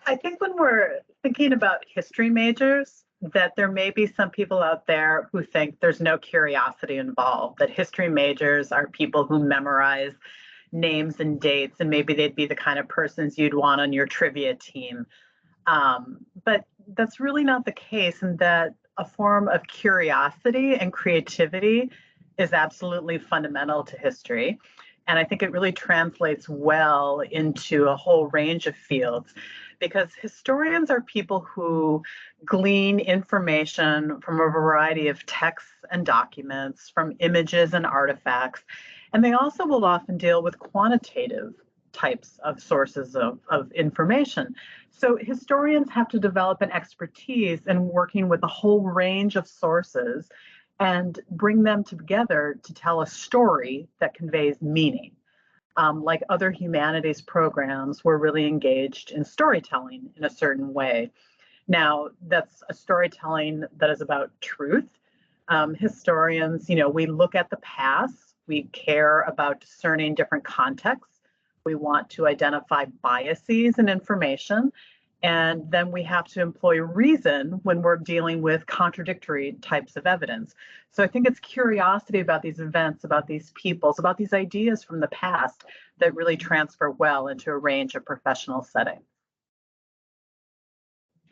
I think when we're thinking about history majors, that there may be some people out there who think there's no curiosity involved, that history majors are people who memorize names and dates, and maybe they'd be the kind of persons you'd want on your trivia team. But that's really not the case, and that a form of curiosity and creativity is absolutely fundamental to history. And I think it really translates well into a whole range of fields because historians are people who glean information from a variety of texts and documents, from images and artifacts. And they also will often deal with quantitative types of sources of information. So historians have to develop an expertise in working with a whole range of sources and bring them together to tell a story that conveys meaning. Like other humanities programs, we're really engaged in storytelling in a certain way. Now, that's a storytelling that is about truth. Historians, we look at the past, we care about discerning different contexts. We want to identify biases in information, and then we have to employ reason when we're dealing with contradictory types of evidence. So I think it's curiosity about these events, about these peoples, about these ideas from the past that really transfer well into a range of professional settings.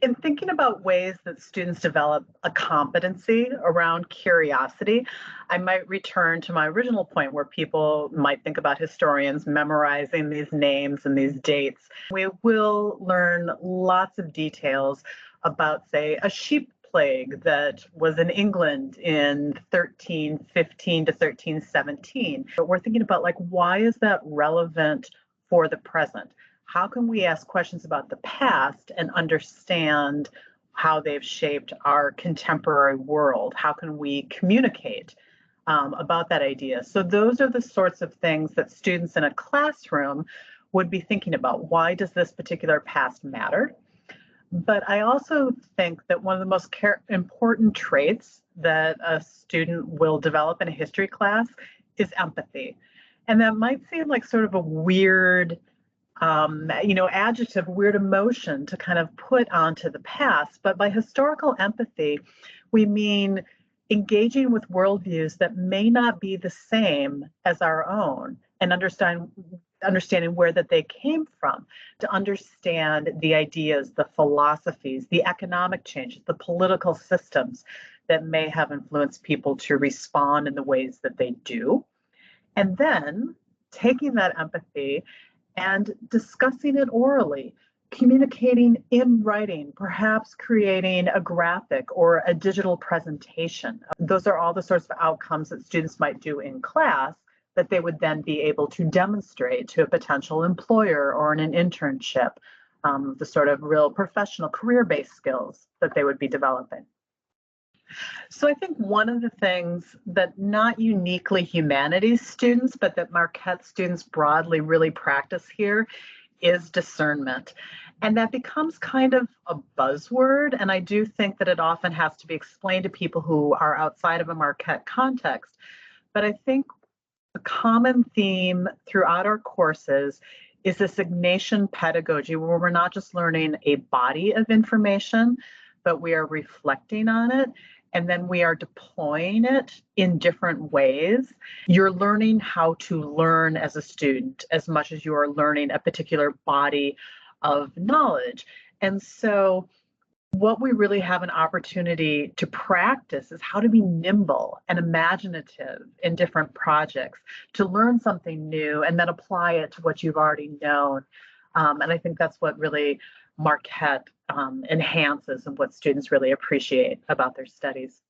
In thinking about ways that students develop a competency around curiosity, I might return to my original point where people might think about historians memorizing these names and these dates. We will learn lots of details about, say, a sheep plague that was in England in 1315 to 1317. But we're thinking about, like, why is that relevant for the present? How can we ask questions about the past and understand how they've shaped our contemporary world? How can we communicate about that idea? So those are the sorts of things that students in a classroom would be thinking about. Why does this particular past matter? But I also think that one of the most important traits that a student will develop in a history class is empathy. And that might seem like sort of a weird adjective, weird emotion to kind of put onto the past. But by historical empathy, we mean engaging with worldviews that may not be the same as our own and understanding where that they came from, to understand the ideas, the philosophies, the economic changes, the political systems that may have influenced people to respond in the ways that they do. And then taking that empathy and discussing it orally, communicating in writing, perhaps creating a graphic or a digital presentation. Those are all the sorts of outcomes that students might do in class that they would then be able to demonstrate to a potential employer or in an internship, the sort of real professional career-based skills that they would be developing. So I think one of the things that not uniquely humanities students, but that Marquette students broadly really practice here is discernment. And that becomes kind of a buzzword. And I do think that it often has to be explained to people who are outside of a Marquette context. But I think a common theme throughout our courses is this Ignatian pedagogy, where we're not just learning a body of information, but we are reflecting on it. And then we are deploying it in different ways. You're learning how to learn as a student as much as you are learning a particular body of knowledge. And so what we really have an opportunity to practice is how to be nimble and imaginative in different projects, to learn something new and then apply it to what you've already known. And I think that's what really Marquette enhances and what students really appreciate about their studies.